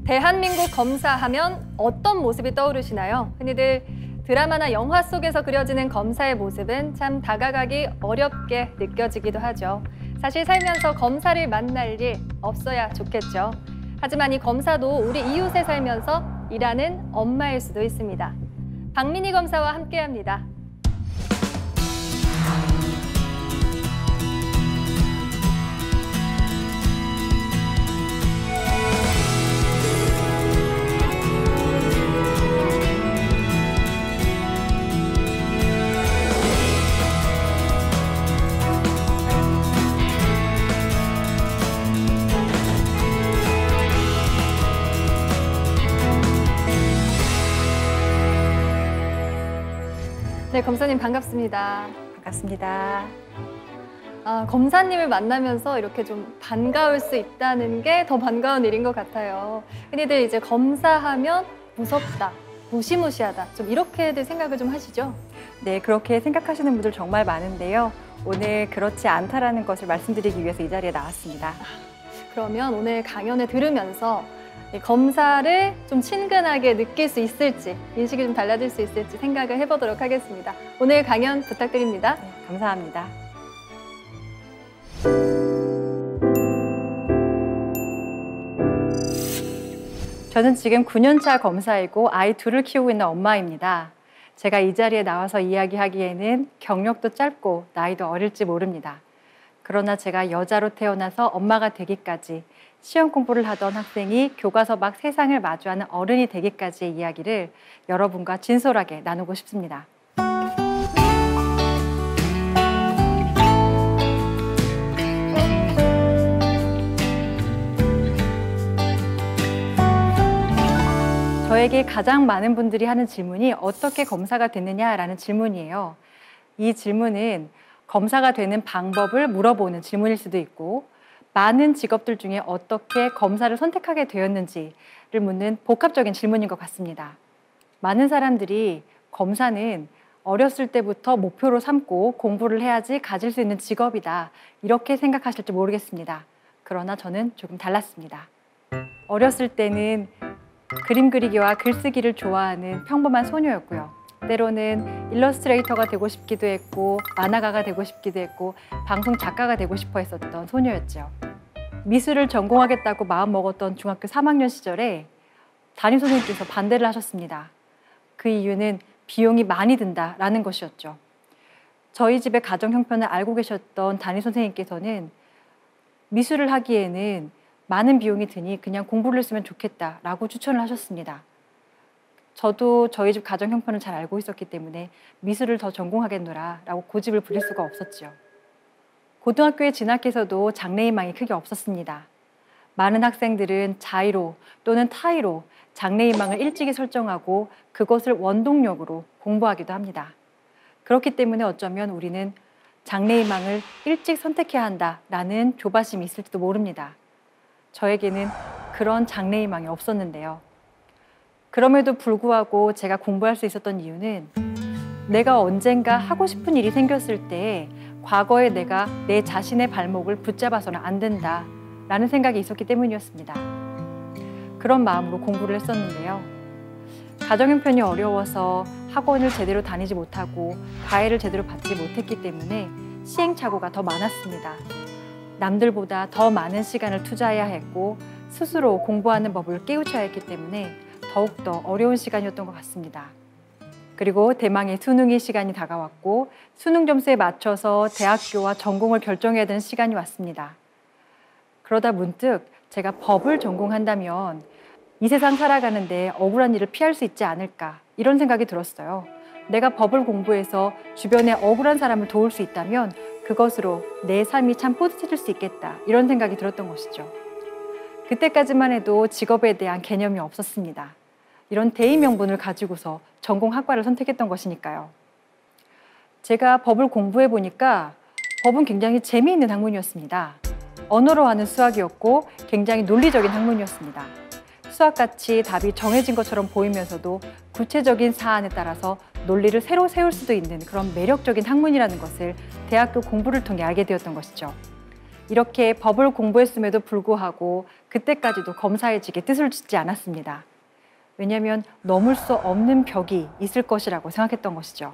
대한민국 검사하면 어떤 모습이 떠오르시나요? 흔히들 드라마나 영화 속에서 그려지는 검사의 모습은 참 다가가기 어렵게 느껴지기도 하죠. 사실 살면서 검사를 만날 일 없어야 좋겠죠. 하지만 이 검사도 우리 이웃에 살면서 일하는 엄마일 수도 있습니다. 박민희 검사와 함께합니다. 네, 검사님 반갑습니다. 반갑습니다. 검사님을 만나면서 이렇게 좀 반가울 수 있다는 게 더 반가운 일인 것 같아요. 흔히들 이제 검사하면 무섭다, 무시무시하다, 좀 이렇게들 생각을 좀 하시죠? 네, 그렇게 생각하시는 분들 정말 많은데요. 오늘 그렇지 않다라는 것을 말씀드리기 위해서 이 자리에 나왔습니다. 그러면 오늘 강연을 들으면서 이 검사를 좀 친근하게 느낄 수 있을지, 인식이 좀 달라질 수 있을지 생각을 해보도록 하겠습니다. 오늘 강연 부탁드립니다. 네, 감사합니다. 저는 지금 9년차 검사이고 아이 둘을 키우고 있는 엄마입니다. 제가 이 자리에 나와서 이야기하기에는 경력도 짧고 나이도 어릴지 모릅니다. 그러나 제가 여자로 태어나서 엄마가 되기까지 시험 공부를 하던 학생이 교과서 막 세상을 마주하는 어른이 되기까지의 이야기를 여러분과 진솔하게 나누고 싶습니다. 저에게 가장 많은 분들이 하는 질문이 어떻게 검사가 됐느냐라는 질문이에요. 이 질문은 검사가 되는 방법을 물어보는 질문일 수도 있고 많은 직업들 중에 어떻게 검사를 선택하게 되었는지를 묻는 복합적인 질문인 것 같습니다. 많은 사람들이 검사는 어렸을 때부터 목표로 삼고 공부를 해야지 가질 수 있는 직업이다 이렇게 생각하실지 모르겠습니다. 그러나 저는 조금 달랐습니다. 어렸을 때는 그림 그리기와 글쓰기를 좋아하는 평범한 소녀였고요. 때로는 일러스트레이터가 되고 싶기도 했고 만화가가 되고 싶기도 했고 방송 작가가 되고 싶어 했었던 소녀였죠. 미술을 전공하겠다고 마음먹었던 중학교 3학년 시절에 담임선생님께서 반대를 하셨습니다. 그 이유는 비용이 많이 든다라는 것이었죠. 저희 집의 가정 형편을 알고 계셨던 담임선생님께서는 미술을 하기에는 많은 비용이 드니 그냥 공부를 했으면 좋겠다라고 추천을 하셨습니다. 저도 저희 집 가정 형편을 잘 알고 있었기 때문에 미술을 더 전공하겠노라 라고 고집을 부릴 수가 없었죠. 고등학교에 진학해서도 장래희망이 크게 없었습니다. 많은 학생들은 자의로 또는 타의로 장래희망을 일찍이 설정하고 그것을 원동력으로 공부하기도 합니다. 그렇기 때문에 어쩌면 우리는 장래희망을 일찍 선택해야 한다라는 조바심이 있을지도 모릅니다. 저에게는 그런 장래희망이 없었는데요. 그럼에도 불구하고 제가 공부할 수 있었던 이유는 내가 언젠가 하고 싶은 일이 생겼을 때 과거에 내가 내 자신의 발목을 붙잡아서는 안 된다라는 생각이 있었기 때문이었습니다. 그런 마음으로 공부를 했었는데요. 가정 형편이 어려워서 학원을 제대로 다니지 못하고 과외를 제대로 받지 못했기 때문에 시행착오가 더 많았습니다. 남들보다 더 많은 시간을 투자해야 했고 스스로 공부하는 법을 깨우쳐야 했기 때문에 더욱더 어려운 시간이었던 것 같습니다. 그리고 대망의 수능의 시간이 다가왔고 수능 점수에 맞춰서 대학교와 전공을 결정해야 되는 시간이 왔습니다. 그러다 문득 제가 법을 전공한다면 이 세상 살아가는데 억울한 일을 피할 수 있지 않을까 이런 생각이 들었어요. 내가 법을 공부해서 주변에 억울한 사람을 도울 수 있다면 그것으로 내 삶이 참 뿌듯해질 수 있겠다 이런 생각이 들었던 것이죠. 그때까지만 해도 직업에 대한 개념이 없었습니다. 이런 대의 명분을 가지고서 전공 학과를 선택했던 것이니까요. 제가 법을 공부해 보니까 법은 굉장히 재미있는 학문이었습니다. 언어로 하는 수학이었고 굉장히 논리적인 학문이었습니다. 수학같이 답이 정해진 것처럼 보이면서도 구체적인 사안에 따라서 논리를 새로 세울 수도 있는 그런 매력적인 학문이라는 것을 대학교 공부를 통해 알게 되었던 것이죠. 이렇게 법을 공부했음에도 불구하고 그때까지도 검사해직에 뜻을 짓지 않았습니다. 왜냐하면 넘을 수 없는 벽이 있을 것이라고 생각했던 것이죠.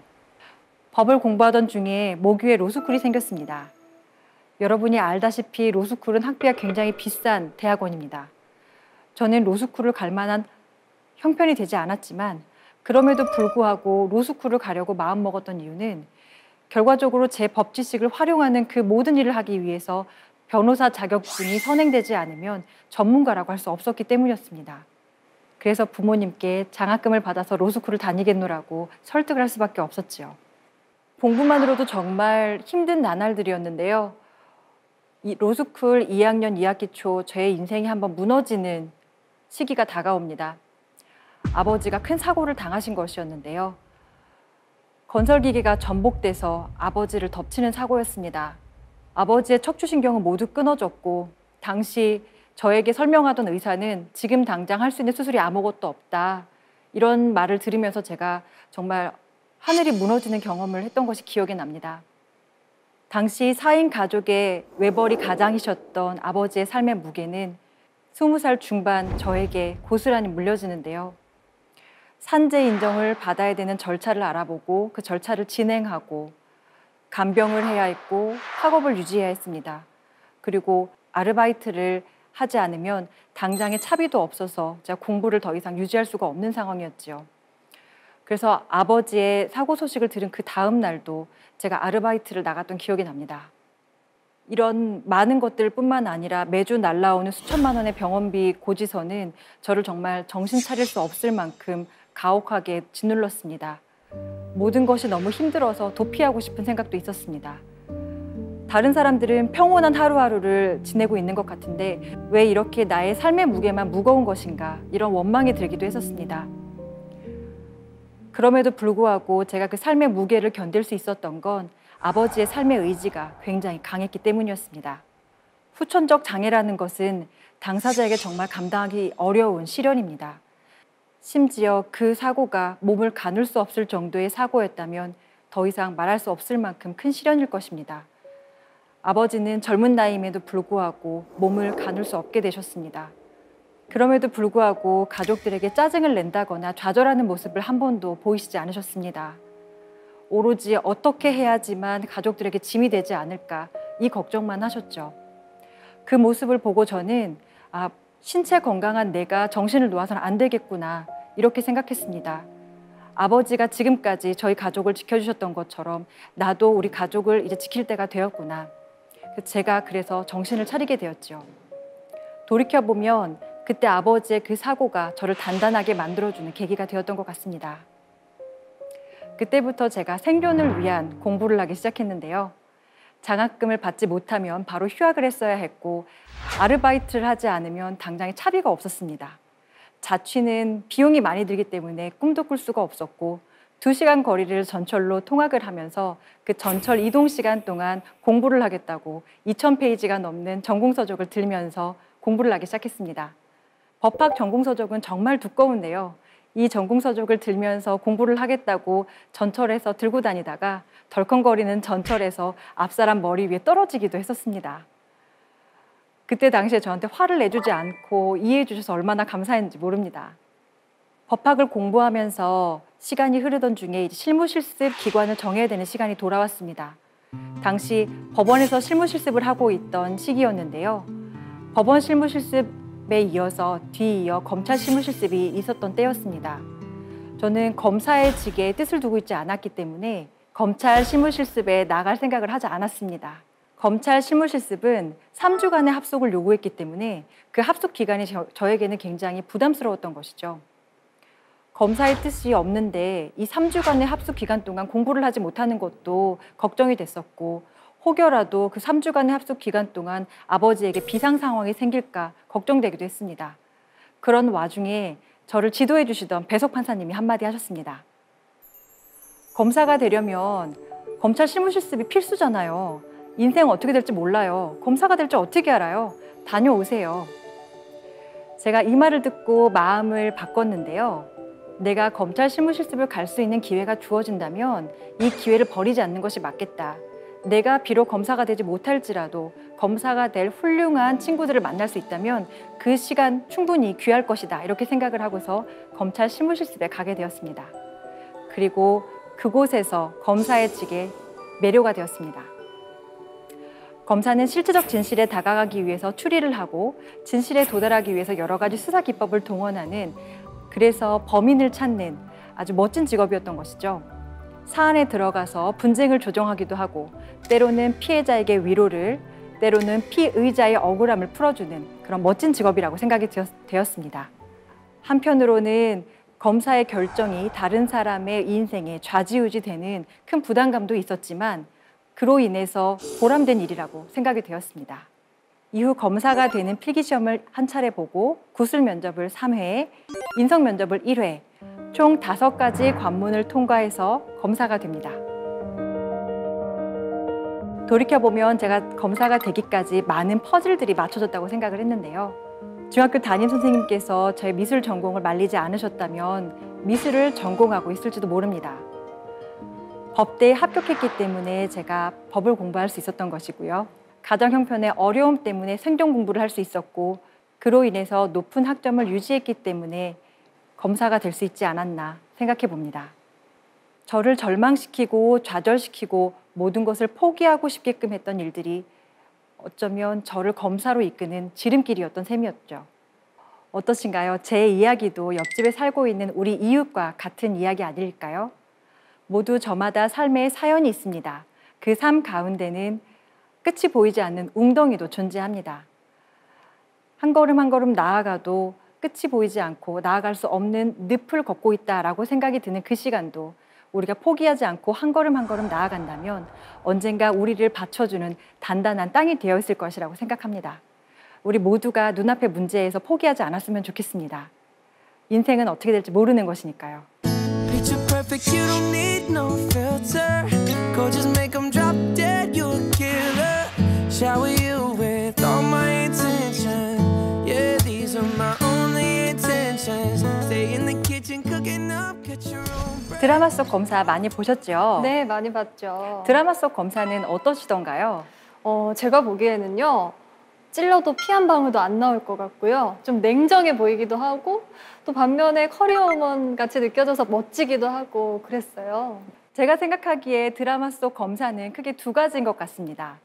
법을 공부하던 중에 모교에 로스쿨이 생겼습니다. 여러분이 알다시피 로스쿨은 학비가 굉장히 비싼 대학원입니다. 저는 로스쿨을 갈 만한 형편이 되지 않았지만 그럼에도 불구하고 로스쿨을 가려고 마음먹었던 이유는 결과적으로 제 법 지식을 활용하는 그 모든 일을 하기 위해서 변호사 자격증이 선행되지 않으면 전문가라고 할 수 없었기 때문이었습니다. 그래서 부모님께 장학금을 받아서 로스쿨을 다니겠노라고 설득을 할 수밖에 없었지요. 공부만으로도 정말 힘든 나날들이었는데요. 이 로스쿨 2학년 2학기 초 제 인생이 한번 무너지는 시기가 다가옵니다. 아버지가 큰 사고를 당하신 것이었는데요. 건설기계가 전복돼서 아버지를 덮치는 사고였습니다. 아버지의 척추신경은 모두 끊어졌고 당시 저에게 설명하던 의사는 지금 당장 할 수 있는 수술이 아무것도 없다. 이런 말을 들으면서 제가 정말 하늘이 무너지는 경험을 했던 것이 기억이 납니다. 당시 4인 가족의 외벌이 가장이셨던 아버지의 삶의 무게는 20살 중반 저에게 고스란히 물려지는데요. 산재 인정을 받아야 되는 절차를 알아보고 그 절차를 진행하고 간병을 해야 했고 학업을 유지해야 했습니다. 그리고 아르바이트를 하지 않으면 당장에 차비도 없어서 제가 공부를 더 이상 유지할 수가 없는 상황이었죠. 그래서 아버지의 사고 소식을 들은 그 다음 날도 제가 아르바이트를 나갔던 기억이 납니다. 이런 많은 것들뿐만 아니라 매주 날라오는 수천만 원의 병원비 고지서는 저를 정말 정신 차릴 수 없을 만큼 가혹하게 짓눌렀습니다. 모든 것이 너무 힘들어서 도피하고 싶은 생각도 있었습니다. 다른 사람들은 평온한 하루하루를 지내고 있는 것 같은데 왜 이렇게 나의 삶의 무게만 무거운 것인가 이런 원망이 들기도 했었습니다. 그럼에도 불구하고 제가 그 삶의 무게를 견딜 수 있었던 건 아버지의 삶의 의지가 굉장히 강했기 때문이었습니다. 후천적 장애라는 것은 당사자에게 정말 감당하기 어려운 시련입니다. 심지어 그 사고가 몸을 가눌 수 없을 정도의 사고였다면 더 이상 말할 수 없을 만큼 큰 시련일 것입니다. 아버지는 젊은 나이임에도 불구하고 몸을 가눌 수 없게 되셨습니다. 그럼에도 불구하고 가족들에게 짜증을 낸다거나 좌절하는 모습을 한 번도 보이시지 않으셨습니다. 오로지 어떻게 해야지만 가족들에게 짐이 되지 않을까 이 걱정만 하셨죠. 그 모습을 보고 저는 신체 건강한 내가 정신을 놓아서는 안 되겠구나 이렇게 생각했습니다. 아버지가 지금까지 저희 가족을 지켜주셨던 것처럼 나도 우리 가족을 이제 지킬 때가 되었구나. 제가 그래서 정신을 차리게 되었죠. 돌이켜보면 그때 아버지의 그 사고가 저를 단단하게 만들어주는 계기가 되었던 것 같습니다. 그때부터 제가 생존을 위한 공부를 하기 시작했는데요. 장학금을 받지 못하면 바로 휴학을 했어야 했고 아르바이트를 하지 않으면 당장에 차비가 없었습니다. 자취는 비용이 많이 들기 때문에 꿈도 꿀 수가 없었고 2시간 거리를 전철로 통학을 하면서 그 전철 이동 시간 동안 공부를 하겠다고 2000페이지가 넘는 전공서적을 들면서 공부를 하기 시작했습니다. 법학 전공서적은 정말 두꺼운데요. 이 전공서적을 들면서 공부를 하겠다고 전철에서 들고 다니다가 덜컹거리는 전철에서 앞사람 머리 위에 떨어지기도 했었습니다. 그때 당시에 저한테 화를 내주지 않고 이해해 주셔서 얼마나 감사했는지 모릅니다. 법학을 공부하면서 시간이 흐르던 중에 실무실습 기관을 정해야 되는 시간이 돌아왔습니다. 당시 법원에서 실무실습을 하고 있던 시기였는데요. 법원 실무실습에 이어서 뒤이어 검찰 실무실습이 있었던 때였습니다. 저는 검사의 직에 뜻을 두고 있지 않았기 때문에 검찰 실무실습에 나갈 생각을 하지 않았습니다. 검찰 실무실습은 3주간의 합숙을 요구했기 때문에 그 합숙 기간이 저에게는 굉장히 부담스러웠던 것이죠. 검사의 뜻이 없는데 이 3주간의 합숙 기간 동안 공부를 하지 못하는 것도 걱정이 됐었고 혹여라도 그 3주간의 합숙 기간 동안 아버지에게 비상 상황이 생길까 걱정되기도 했습니다. 그런 와중에 저를 지도해 주시던 배석 판사님이 한마디 하셨습니다. 검사가 되려면 검찰 실무실습이 필수잖아요. 인생 어떻게 될지 몰라요. 검사가 될 줄 어떻게 알아요? 다녀오세요. 제가 이 말을 듣고 마음을 바꿨는데요. 내가 검찰 실무실습을 갈 수 있는 기회가 주어진다면 이 기회를 버리지 않는 것이 맞겠다. 내가 비록 검사가 되지 못할지라도 검사가 될 훌륭한 친구들을 만날 수 있다면 그 시간 충분히 귀할 것이다 이렇게 생각을 하고서 검찰 실무실습에 가게 되었습니다. 그리고 그곳에서 검사의 직에 매료가 되었습니다. 검사는 실체적 진실에 다가가기 위해서 추리를 하고 진실에 도달하기 위해서 여러 가지 수사 기법을 동원하는, 그래서 범인을 찾는 아주 멋진 직업이었던 것이죠. 사안에 들어가서 분쟁을 조정하기도 하고 때로는 피해자에게 위로를, 때로는 피의자의 억울함을 풀어주는 그런 멋진 직업이라고 생각이 되었습니다. 한편으로는 검사의 결정이 다른 사람의 인생에 좌지우지되는 큰 부담감도 있었지만 그로 인해서 보람된 일이라고 생각이 되었습니다. 이후 검사가 되는 필기시험을 한 차례 보고 구술 면접을 3회, 인성 면접을 1회, 총 5가지 관문을 통과해서 검사가 됩니다. 돌이켜보면 제가 검사가 되기까지 많은 퍼즐들이 맞춰졌다고 생각을 했는데요. 중학교 담임 선생님께서 저의 미술 전공을 말리지 않으셨다면 미술을 전공하고 있을지도 모릅니다. 법대에 합격했기 때문에 제가 법을 공부할 수 있었던 것이고요. 가정 형편의 어려움 때문에 생존 공부를 할 수 있었고 그로 인해서 높은 학점을 유지했기 때문에 검사가 될 수 있지 않았나 생각해 봅니다. 저를 절망시키고 좌절시키고 모든 것을 포기하고 싶게끔 했던 일들이 어쩌면 저를 검사로 이끄는 지름길이었던 셈이었죠. 어떠신가요? 제 이야기도 옆집에 살고 있는 우리 이웃과 같은 이야기 아닐까요? 모두 저마다 삶의 사연이 있습니다. 그 삶 가운데는 끝이 보이지 않는 웅덩이도 존재합니다. 한 걸음 한 걸음 나아가도 끝이 보이지 않고 나아갈 수 없는 늪을 걷고 있다라고 생각이 드는 그 시간도 우리가 포기하지 않고 한 걸음 한 걸음 나아간다면 언젠가 우리를 받쳐주는 단단한 땅이 되어 있을 것이라고 생각합니다. 우리 모두가 눈앞의 문제에서 포기하지 않았으면 좋겠습니다. 인생은 어떻게 될지 모르는 것이니까요. Picture perfect, you don't need no filter. Go just make them drop dead, you a killer. Shower you with all my attention. Yeah, these are my only intentions. Stay in the kitchen cooking up, get your own bread. 드라마 속 검사 많이 보셨죠? 네, 많이 봤죠. 드라마 속 검사는 어떠시던가요? 제가 보기에는요. 찔러도 피 한 방울도 안 나올 것 같고요. 좀 냉정해 보이기도 하고 또 반면에 커리어우먼 같이 느껴져서 멋지기도 하고 그랬어요. 제가 생각하기에 드라마 속 검사는 크게 2가지인 것 같습니다.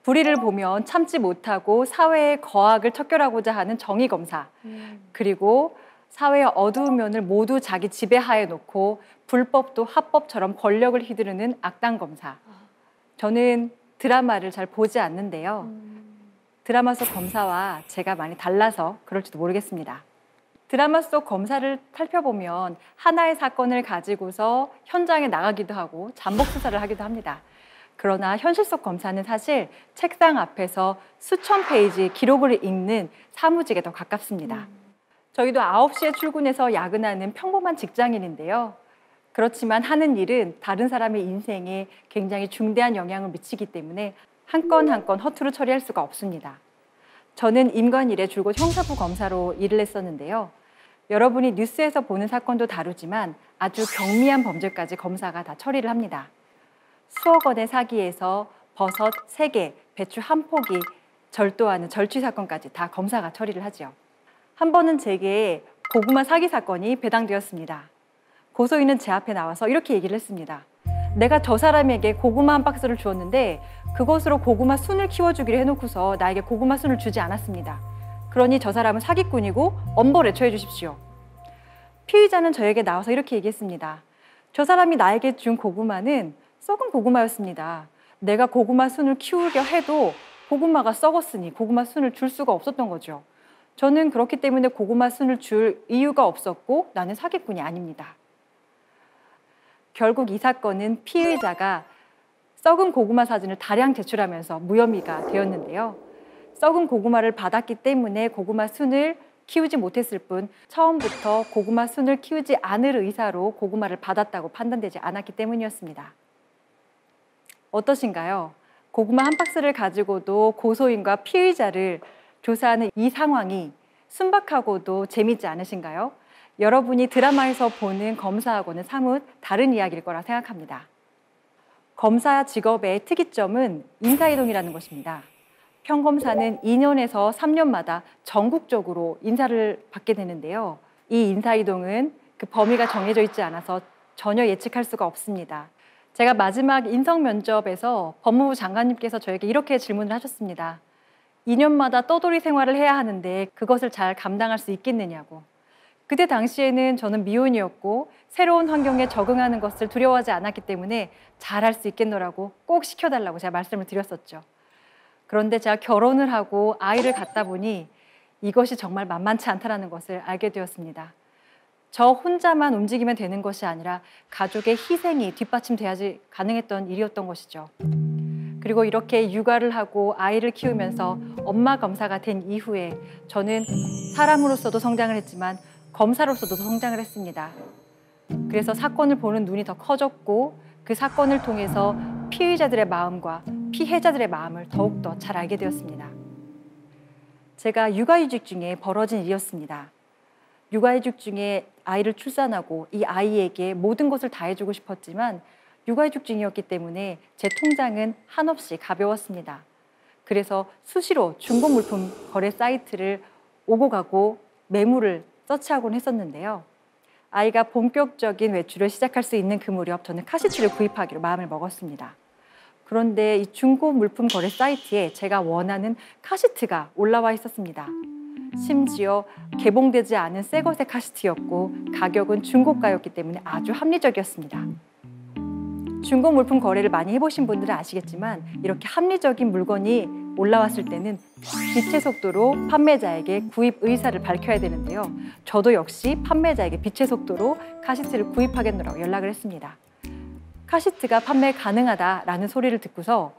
불의를 보면 참지 못하고 사회의 거악을 척결하고자 하는 정의 검사, 그리고 사회의 어두운 면을 모두 자기 지배하에 놓고 불법도 합법처럼 권력을 휘두르는 악당 검사. 저는 드라마를 잘 보지 않는데요. 드라마 속 검사와 제가 많이 달라서 그럴지도 모르겠습니다. 드라마 속 검사를 살펴보면 하나의 사건을 가지고서 현장에 나가기도 하고 잠복 수사를 하기도 합니다. 그러나 현실 속 검사는 사실 책상 앞에서 수천 페이지 기록을 읽는 사무직에 더 가깝습니다. 저희도 9시에 출근해서 야근하는 평범한 직장인인데요. 그렇지만 하는 일은 다른 사람의 인생에 굉장히 중대한 영향을 미치기 때문에 한 건 한 건 허투루 처리할 수가 없습니다. 저는 임관일에 줄곧 형사부 검사로 일을 했었는데요. 여러분이 뉴스에서 보는 사건도 다루지만 아주 경미한 범죄까지 검사가 다 처리를 합니다. 수억 원의 사기에서 버섯 3개, 배추 1포기 절도하는 절취 사건까지 다 검사가 처리를 하죠. 한 번은 제게 고구마 사기 사건이 배당되었습니다. 고소인은 제 앞에 나와서 이렇게 얘기를 했습니다. 내가 저 사람에게 고구마 한 박스를 주었는데 그것으로 고구마 순을 키워주기로 해놓고서 나에게 고구마 순을 주지 않았습니다. 그러니 저 사람은 사기꾼이고 엄벌에 처해 주십시오. 피의자는 저에게 나와서 이렇게 얘기했습니다. 저 사람이 나에게 준 고구마는 썩은 고구마였습니다. 내가 고구마 순을 키우려 해도 고구마가 썩었으니 고구마 순을 줄 수가 없었던 거죠. 저는 그렇기 때문에 고구마 순을 줄 이유가 없었고 나는 사기꾼이 아닙니다. 결국 이 사건은 피의자가 썩은 고구마 사진을 다량 제출하면서 무혐의가 되었는데요. 썩은 고구마를 받았기 때문에 고구마 순을 키우지 못했을 뿐 처음부터 고구마 순을 키우지 않을 의사로 고구마를 받았다고 판단되지 않았기 때문이었습니다. 어떠신가요? 고구마 한 박스를 가지고도 고소인과 피의자를 조사하는 이 상황이 순박하고도 재미있지 않으신가요? 여러분이 드라마에서 보는 검사하고는 사뭇 다른 이야기일 거라 생각합니다. 검사 직업의 특이점은 인사이동이라는 것입니다. 평검사는 2년에서 3년마다 전국적으로 인사를 받게 되는데요. 이 인사 이동은 그 범위가 정해져 있지 않아서 전혀 예측할 수가 없습니다. 제가 마지막 인성 면접에서 법무부 장관님께서 저에게 이렇게 질문을 하셨습니다. 2년마다 떠돌이 생활을 해야 하는데 그것을 잘 감당할 수 있겠느냐고. 그때 당시에는 저는 미혼이었고 새로운 환경에 적응하는 것을 두려워하지 않았기 때문에 잘할 수 있겠노라고 꼭 시켜달라고 제가 말씀을 드렸었죠. 그런데 제가 결혼을 하고 아이를 갖다 보니 이것이 정말 만만치 않다는 것을 알게 되었습니다. 저 혼자만 움직이면 되는 것이 아니라 가족의 희생이 뒷받침돼야지 가능했던 일이었던 것이죠. 그리고 이렇게 육아를 하고 아이를 키우면서 엄마 검사가 된 이후에 저는 사람으로서도 성장을 했지만 검사로서도 성장을 했습니다. 그래서 사건을 보는 눈이 더 커졌고 그 사건을 통해서 피의자들의 마음과 피해자들의 마음을 더욱더 잘 알게 되었습니다. 제가 육아휴직 중에 벌어진 일이었습니다. 육아휴직 중에 아이를 출산하고 이 아이에게 모든 것을 다 해주고 싶었지만 육아휴직 중이었기 때문에 제 통장은 한없이 가벼웠습니다. 그래서 수시로 중고물품 거래 사이트를 오고 가고 매물을 서치하곤 했었는데요. 아이가 본격적인 외출을 시작할 수 있는 그 무렵 저는 카시트를 구입하기로 마음을 먹었습니다. 그런데 이 중고 물품 거래 사이트에 제가 원하는 카시트가 올라와 있었습니다. 심지어 개봉되지 않은 새 것의 카시트였고 가격은 중고가였기 때문에 아주 합리적이었습니다. 중고 물품 거래를 많이 해보신 분들은 아시겠지만 이렇게 합리적인 물건이 올라왔을 때는 빛의 속도로 판매자에게 구입 의사를 밝혀야 되는데요. 저도 역시 판매자에게 빛의 속도로 카시트를 구입하겠노라고 연락을 했습니다. 카시트가 판매 가능하다라는 소리를 듣고서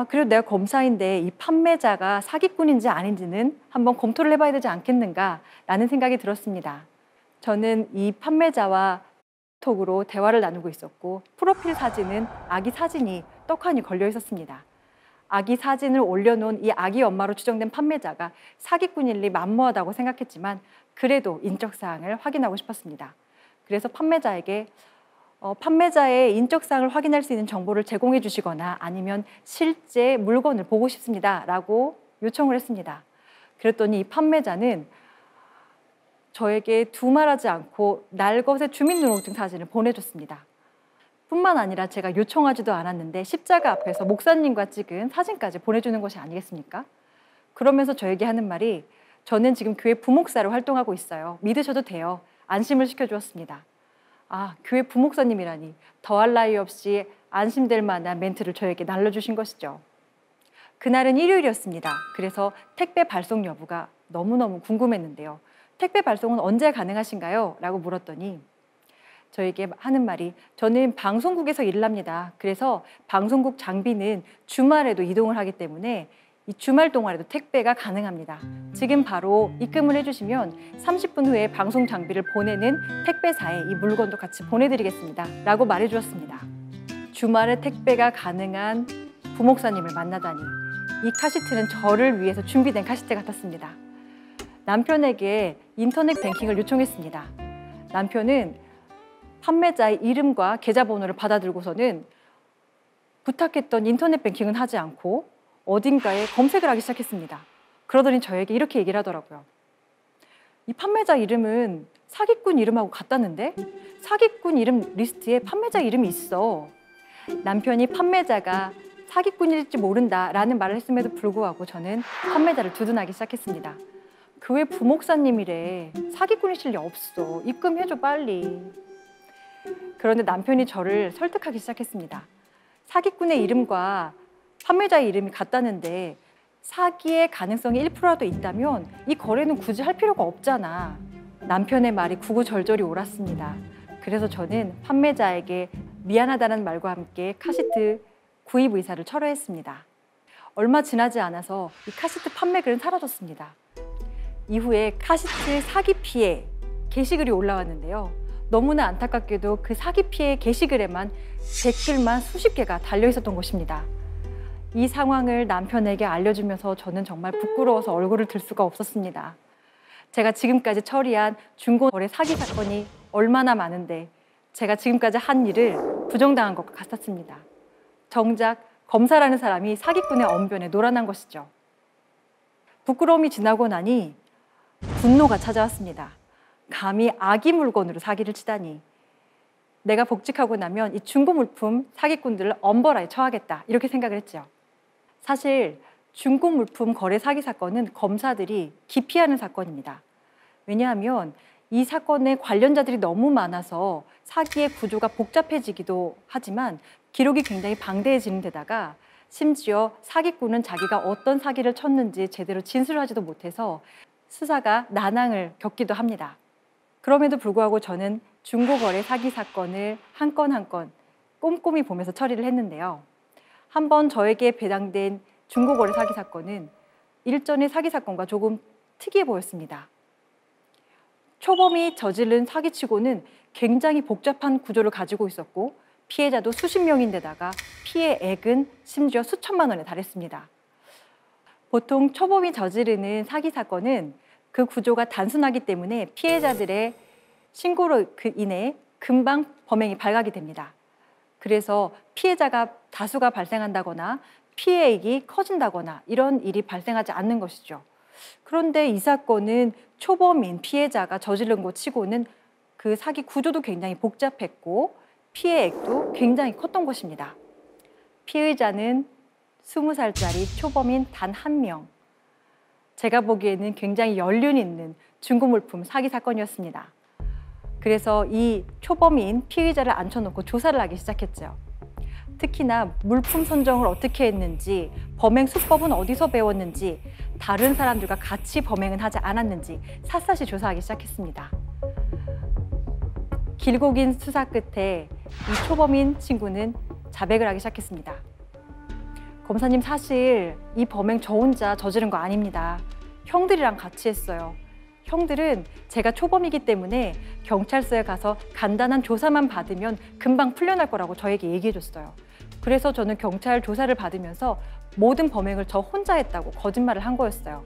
그래도 내가 검사인데 이 판매자가 사기꾼인지 아닌지는 한번 검토를 해봐야 되지 않겠는가라는 생각이 들었습니다. 저는 이 판매자와 톡으로 대화를 나누고 있었고 프로필 사진은 아기 사진이 떡하니 걸려 있었습니다. 아기 사진을 올려놓은 이 아기 엄마로 추정된 판매자가 사기꾼일 리 만무하다고 생각했지만 그래도 인적사항을 확인하고 싶었습니다. 그래서 판매자에게 판매자의 인적사항을 확인할 수 있는 정보를 제공해 주시거나 아니면 실제 물건을 보고 싶습니다 라고 요청을 했습니다. 그랬더니 이 판매자는 저에게 두말하지 않고 날것의 주민등록증 사진을 보내줬습니다. 뿐만 아니라 제가 요청하지도 않았는데 십자가 앞에서 목사님과 찍은 사진까지 보내주는 것이 아니겠습니까? 그러면서 저에게 하는 말이 저는 지금 교회 부목사로 활동하고 있어요. 믿으셔도 돼요. 안심을 시켜주었습니다. 교회 부목사님이라니 더할 나위 없이 안심될 만한 멘트를 저에게 날려주신 것이죠. 그날은 일요일이었습니다. 그래서 택배 발송 여부가 너무너무 궁금했는데요. 택배 발송은 언제 가능하신가요? 라고 물었더니 저에게 하는 말이 저는 방송국에서 일을 합니다. 그래서 방송국 장비는 주말에도 이동을 하기 때문에 이 주말 동안에도 택배가 가능합니다. 지금 바로 입금을 해주시면 30분 후에 방송 장비를 보내는 택배사에 이 물건도 같이 보내드리겠습니다. 라고 말해주었습니다. 주말에 택배가 가능한 부목사님을 만나다니 이 카시트는 저를 위해서 준비된 카시트 같았습니다. 남편에게 인터넷 뱅킹을 요청했습니다. 남편은 판매자의 이름과 계좌번호를 받아들고서는 부탁했던 인터넷 뱅킹은 하지 않고 어딘가에 검색을 하기 시작했습니다. 그러더니 저에게 이렇게 얘기를 하더라고요. 이 판매자 이름은 사기꾼 이름하고 같다는데? 사기꾼 이름 리스트에 판매자 이름이 있어. 남편이 판매자가 사기꾼일지 모른다라는 말을 했음에도 불구하고 저는 판매자를 두둔하기 시작했습니다. 교회 부목사님이래. 사기꾼이실 리 없어. 입금해줘 빨리. 그런데 남편이 저를 설득하기 시작했습니다. 사기꾼의 이름과 판매자의 이름이 같다는데 사기의 가능성이 1%라도 있다면 이 거래는 굳이 할 필요가 없잖아. 남편의 말이 구구절절히 옳았습니다. 그래서 저는 판매자에게 미안하다는 말과 함께 카시트 구입 의사를 철회했습니다. 얼마 지나지 않아서 이 카시트 판매글은 사라졌습니다. 이후에 카시트 사기 피해 게시글이 올라왔는데요. 너무나 안타깝게도 그 사기 피해 게시글에만 댓글만 수십 개가 달려 있었던 것입니다. 이 상황을 남편에게 알려주면서 저는 정말 부끄러워서 얼굴을 들 수가 없었습니다. 제가 지금까지 처리한 중고거래 사기 사건이 얼마나 많은데 제가 지금까지 한 일을 부정당한 것 같았습니다. 정작 검사라는 사람이 사기꾼의 언변에 놀아난 것이죠. 부끄러움이 지나고 나니 분노가 찾아왔습니다. 감히 아기 물건으로 사기를 치다니. 내가 복직하고 나면 이 중고 물품 사기꾼들을 엄벌하에 처하겠다, 이렇게 생각을 했죠. 사실 중고 물품 거래 사기 사건은 검사들이 기피하는 사건입니다. 왜냐하면 이 사건에 관련자들이 너무 많아서 사기의 구조가 복잡해지기도 하지만 기록이 굉장히 방대해지는 데다가 심지어 사기꾼은 자기가 어떤 사기를 쳤는지 제대로 진술하지도 못해서 수사가 난항을 겪기도 합니다. 그럼에도 불구하고 저는 중고거래 사기 사건을 한 건 한 건 꼼꼼히 보면서 처리를 했는데요. 한번 저에게 배당된 중고거래 사기 사건은 일전의 사기 사건과 조금 특이해 보였습니다. 초범이 저지른 사기치고는 굉장히 복잡한 구조를 가지고 있었고 피해자도 수십 명인데다가 피해액은 심지어 수천만 원에 달했습니다. 보통 초범이 저지르는 사기 사건은 그 구조가 단순하기 때문에 피해자들의 신고로 인해 금방 범행이 발각이 됩니다. 그래서 피해자가 다수가 발생한다거나 피해액이 커진다거나 이런 일이 발생하지 않는 것이죠. 그런데 이 사건은 초범인 피해자가 저지른 것 치고는 그 사기 구조도 굉장히 복잡했고 피해액도 굉장히 컸던 것입니다. 피의자는 20살짜리 초범인 단 한 명. 제가 보기에는 굉장히 연륜 있는 중고물품 사기 사건이었습니다. 그래서 이 초범인 피의자를 앉혀놓고 조사를 하기 시작했죠. 특히나 물품 선정을 어떻게 했는지, 범행 수법은 어디서 배웠는지, 다른 사람들과 같이 범행은 하지 않았는지 샅샅이 조사하기 시작했습니다. 길고 긴 수사 끝에 이 초범인 친구는 자백을 하기 시작했습니다. 검사님, 사실 이 범행 저 혼자 저지른 거 아닙니다. 형들이랑 같이 했어요. 형들은 제가 초범이기 때문에 경찰서에 가서 간단한 조사만 받으면 금방 풀려날 거라고 저에게 얘기해 줬어요. 그래서 저는 경찰 조사를 받으면서 모든 범행을 저 혼자 했다고 거짓말을 한 거였어요.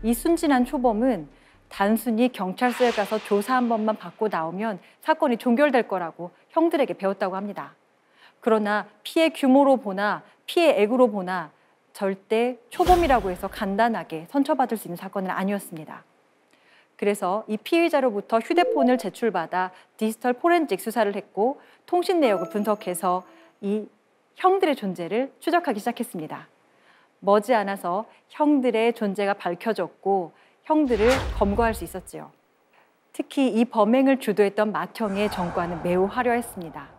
이 순진한 초범은 단순히 경찰서에 가서 조사 한 번만 받고 나오면 사건이 종결될 거라고 형들에게 배웠다고 합니다. 그러나 피해 규모로 보나 피해액으로 보나 절대 초범이라고 해서 간단하게 선처받을 수 있는 사건은 아니었습니다. 그래서 이 피의자로부터 휴대폰을 제출받아 디지털 포렌식 수사를 했고 통신 내역을 분석해서 이 형들의 존재를 추적하기 시작했습니다. 머지않아서 형들의 존재가 밝혀졌고 형들을 검거할 수 있었지요. 특히 이 범행을 주도했던 맏형의 전과는 매우 화려했습니다.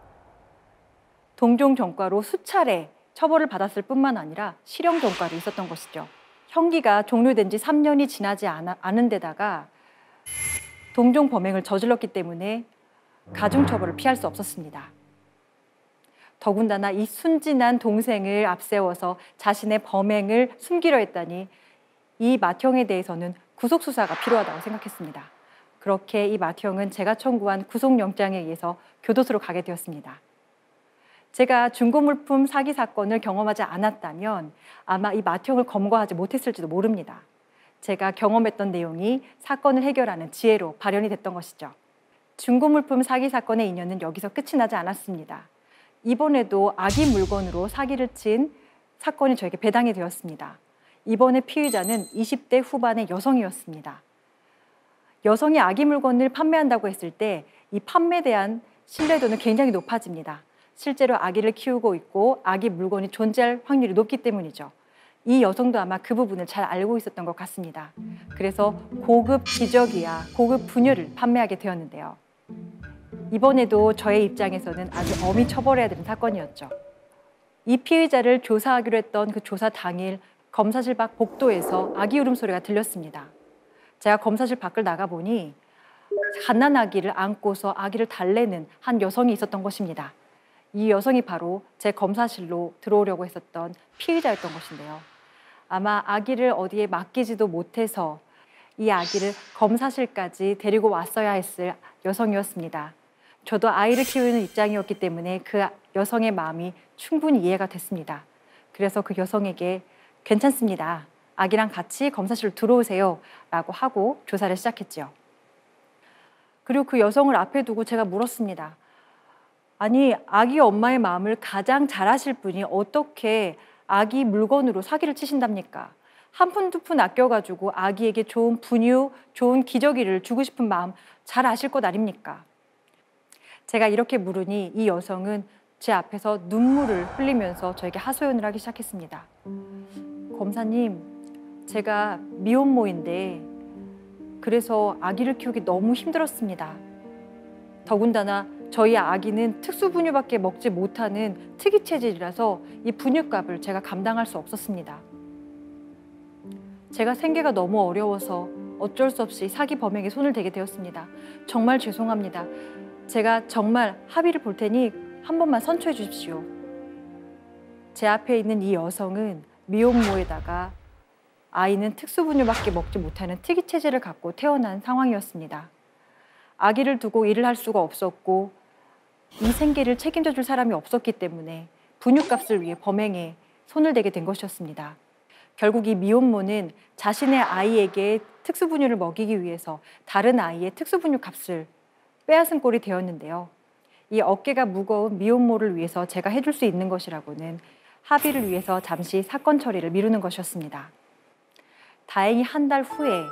동종 전과로 수차례 처벌을 받았을 뿐만 아니라 실형 전과도 있었던 것이죠. 형기가 종료된 지 3년이 지나지 않은 데다가 동종 범행을 저질렀기 때문에 가중처벌을 피할 수 없었습니다. 더군다나 이 순진한 동생을 앞세워서 자신의 범행을 숨기려 했다니 이 맏형에 대해서는 구속수사가 필요하다고 생각했습니다. 그렇게 이 맏형은 제가 청구한 구속영장에 의해서 교도소로 가게 되었습니다. 제가 중고물품 사기 사건을 경험하지 않았다면 아마 이 맏형을 검거하지 못했을지도 모릅니다. 제가 경험했던 내용이 사건을 해결하는 지혜로 발현이 됐던 것이죠. 중고물품 사기 사건의 인연은 여기서 끝이 나지 않았습니다. 이번에도 아기 물건으로 사기를 친 사건이 저에게 배당이 되었습니다. 이번에 피의자는 20대 후반의 여성이었습니다. 여성이 아기 물건을 판매한다고 했을 때 이 판매에 대한 신뢰도는 굉장히 높아집니다. 실제로 아기를 키우고 있고 아기 물건이 존재할 확률이 높기 때문이죠. 이 여성도 아마 그 부분을 잘 알고 있었던 것 같습니다. 그래서 고급 기저귀와 고급 분유를 판매하게 되었는데요. 이번에도 저의 입장에서는 아주 엄히 처벌해야 되는 사건이었죠. 이 피의자를 조사하기로 했던 그 조사 당일 검사실 밖 복도에서 아기 울음소리가 들렸습니다. 제가 검사실 밖을 나가보니 갓난아기를 안고서 아기를 달래는 한 여성이 있었던 것입니다. 이 여성이 바로 제 검사실로 들어오려고 했었던 피의자였던 것인데요. 아마 아기를 어디에 맡기지도 못해서 이 아기를 검사실까지 데리고 왔어야 했을 여성이었습니다. 저도 아이를 키우는 입장이었기 때문에 그 여성의 마음이 충분히 이해가 됐습니다. 그래서 그 여성에게 괜찮습니다. 아기랑 같이 검사실로 들어오세요 라고 하고 조사를 시작했죠. 그리고 그 여성을 앞에 두고 제가 물었습니다. 아니, 아기 엄마의 마음을 가장 잘 아실 분이 어떻게 아기 물건으로 사기를 치신답니까? 한 푼 두 푼 아껴가지고 아기에게 좋은 분유, 좋은 기저귀를 주고 싶은 마음 잘 아실 것 아닙니까? 제가 이렇게 물으니 이 여성은 제 앞에서 눈물을 흘리면서 저에게 하소연을 하기 시작했습니다. 검사님, 제가 미혼모인데 그래서 아기를 키우기 너무 힘들었습니다. 더군다나 저희 아기는 특수분유밖에 먹지 못하는 특이 체질이라서 이 분유값을 제가 감당할 수 없었습니다. 제가 생계가 너무 어려워서 어쩔 수 없이 사기 범행에 손을 대게 되었습니다. 정말 죄송합니다. 제가 정말 합의를 볼 테니 한 번만 선처해 주십시오. 제 앞에 있는 이 여성은 미혼모에다가 아이는 특수분유밖에 먹지 못하는 특이 체질을 갖고 태어난 상황이었습니다. 아기를 두고 일을 할 수가 없었고 이 생계를 책임져 줄 사람이 없었기 때문에 분유값을 위해 범행에 손을 대게 된 것이었습니다. 결국 이 미혼모는 자신의 아이에게 특수분유를 먹이기 위해서 다른 아이의 특수분유 값을 빼앗은 꼴이 되었는데요. 이 어깨가 무거운 미혼모를 위해서 제가 해줄 수 있는 것이라고는 합의를 위해서 잠시 사건 처리를 미루는 것이었습니다. 다행히 한 달 후에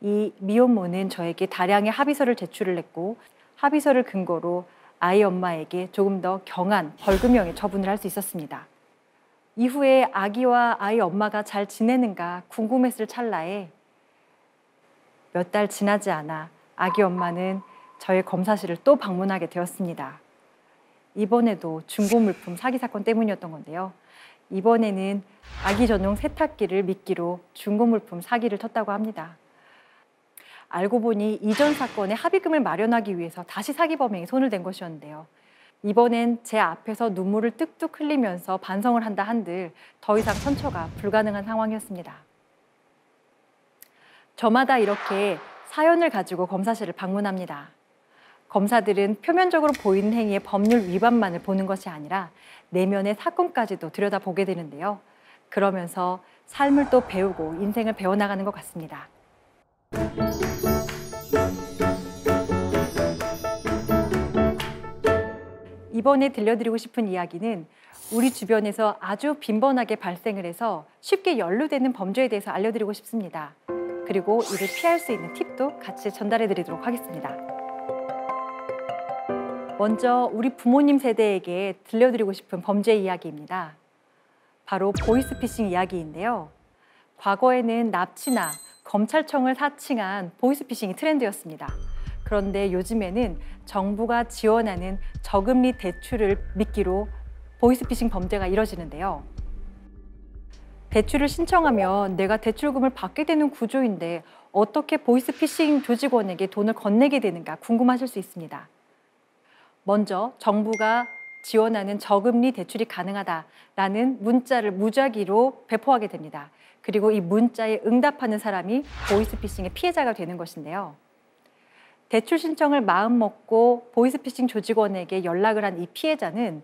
이 미혼모는 저에게 다량의 합의서를 제출을 했고 합의서를 근거로 아이 엄마에게 조금 더 경한 벌금형의 처분을 할 수 있었습니다. 이후에 아기와 아이 엄마가 잘 지내는가 궁금했을 찰나에 몇 달 지나지 않아 아기 엄마는 저의 검사실을 또 방문하게 되었습니다. 이번에도 중고물품 사기 사건 때문이었던 건데요. 이번에는 아기 전용 세탁기를 미끼로 중고물품 사기를 쳤다고 합니다. 알고 보니 이전 사건에 합의금을 마련하기 위해서 다시 사기 범행에 손을 댄 것이었는데요. 이번엔 제 앞에서 눈물을 뚝뚝 흘리면서 반성을 한다 한들 더 이상 선처가 불가능한 상황이었습니다. 저마다 이렇게 사연을 가지고 검사실을 방문합니다. 검사들은 표면적으로 보이는 행위의 법률 위반만을 보는 것이 아니라 내면의 사건까지도 들여다보게 되는데요. 그러면서 삶을 또 배우고 인생을 배워나가는 것 같습니다. 이번에 들려드리고 싶은 이야기는 우리 주변에서 아주 빈번하게 발생을 해서 쉽게 연루되는 범죄에 대해서 알려드리고 싶습니다. 그리고 이를 피할 수 있는 팁도 같이 전달해드리도록 하겠습니다. 먼저 우리 부모님 세대에게 들려드리고 싶은 범죄 이야기입니다. 바로 보이스피싱 이야기인데요. 과거에는 납치나 검찰청을 사칭한 보이스피싱이 트렌드였습니다. 그런데 요즘에는 정부가 지원하는 저금리 대출을 미끼로 보이스피싱 범죄가 이뤄지는데요. 대출을 신청하면 내가 대출금을 받게 되는 구조인데 어떻게 보이스피싱 조직원에게 돈을 건네게 되는가 궁금하실 수 있습니다. 먼저 정부가 지원하는 저금리 대출이 가능하다라는 문자를 무작위로 배포하게 됩니다. 그리고 이 문자에 응답하는 사람이 보이스피싱의 피해자가 되는 것인데요. 대출 신청을 마음먹고 보이스피싱 조직원에게 연락을 한 이 피해자는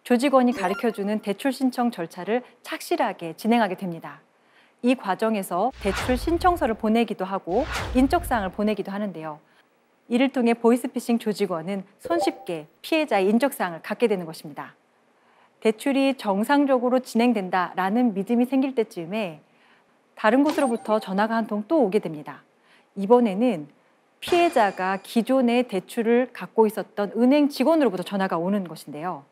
조직원이 가르쳐주는 대출 신청 절차를 착실하게 진행하게 됩니다. 이 과정에서 대출 신청서를 보내기도 하고 인적사항을 보내기도 하는데요. 이를 통해 보이스피싱 조직원은 손쉽게 피해자의 인적사항을 갖게 되는 것입니다. 대출이 정상적으로 진행된다라는 믿음이 생길 때쯤에 다른 곳으로부터 전화가 한 통 또 오게 됩니다. 이번에는 피해자가 기존의 대출을 갖고 있었던 은행 직원으로부터 전화가 오는 것인데요.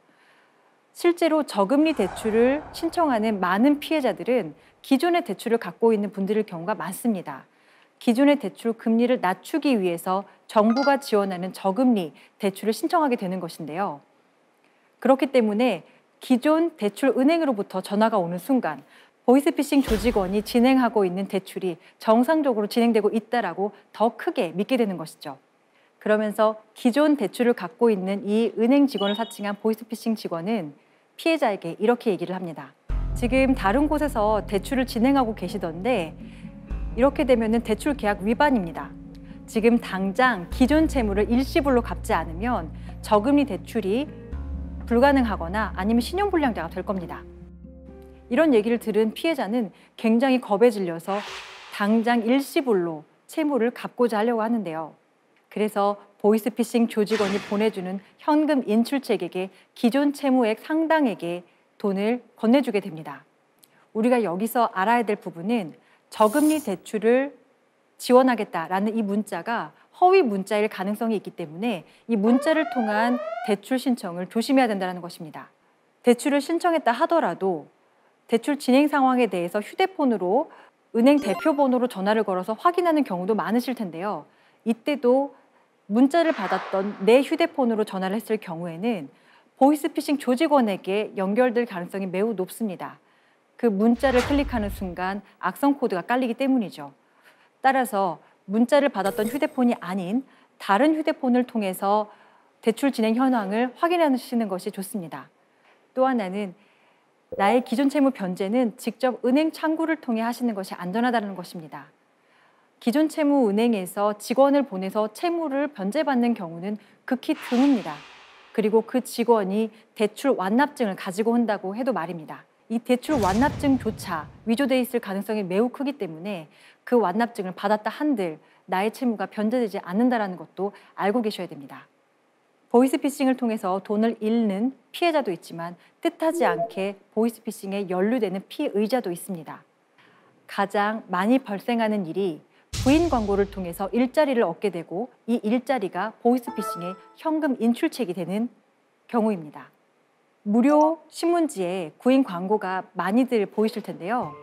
실제로 저금리 대출을 신청하는 많은 피해자들은 기존의 대출을 갖고 있는 분들의 경우가 많습니다. 기존의 대출 금리를 낮추기 위해서 정부가 지원하는 저금리 대출을 신청하게 되는 것인데요. 그렇기 때문에 기존 대출 은행으로부터 전화가 오는 순간 보이스피싱 조직원이 진행하고 있는 대출이 정상적으로 진행되고 있다라고 더 크게 믿게 되는 것이죠. 그러면서 기존 대출을 갖고 있는 이 은행 직원을 사칭한 보이스피싱 직원은 피해자에게 이렇게 얘기를 합니다. 지금 다른 곳에서 대출을 진행하고 계시던데 이렇게 되면 대출 계약 위반입니다. 지금 당장 기존 채무를 일시불로 갚지 않으면 저금리 대출이 불가능하거나 아니면 신용불량자가 될 겁니다. 이런 얘기를 들은 피해자는 굉장히 겁에 질려서 당장 일시불로 채무를 갚고자 하려고 하는데요. 그래서 보이스피싱 조직원이 보내주는 현금 인출책에게 기존 채무액 상당액의 돈을 건네주게 됩니다. 우리가 여기서 알아야 될 부분은 저금리 대출을 지원하겠다라는 이 문자가 허위 문자일 가능성이 있기 때문에 이 문자를 통한 대출 신청을 조심해야 된다는 것입니다. 대출을 신청했다 하더라도 대출 진행 상황에 대해서 휴대폰으로 은행 대표 번호로 전화를 걸어서 확인하는 경우도 많으실 텐데요. 이때도 문자를 받았던 내 휴대폰으로 전화를 했을 경우에는 보이스피싱 조직원에게 연결될 가능성이 매우 높습니다. 그 문자를 클릭하는 순간 악성 코드가 깔리기 때문이죠. 따라서 문자를 받았던 휴대폰이 아닌 다른 휴대폰을 통해서 대출 진행 현황을 확인하시는 것이 좋습니다. 또 하나는 나의 기존 채무 변제는 직접 은행 창구를 통해 하시는 것이 안전하다는 것입니다. 기존 채무 은행에서 직원을 보내서 채무를 변제받는 경우는 극히 드뭅니다. 그리고 그 직원이 대출 완납증을 가지고 온다고 해도 말입니다. 이 대출 완납증조차 위조돼 있을 가능성이 매우 크기 때문에 그 완납증을 받았다 한들 나의 채무가 변제되지 않는다는 것도 알고 계셔야 됩니다. 보이스피싱을 통해서 돈을 잃는 피해자도 있지만 뜻하지 않게 보이스피싱에 연루되는 피의자도 있습니다. 가장 많이 발생하는 일이 구인 광고를 통해서 일자리를 얻게 되고 이 일자리가 보이스피싱의 현금 인출책이 되는 경우입니다. 무료 신문지에 구인 광고가 많이들 보이실 텐데요.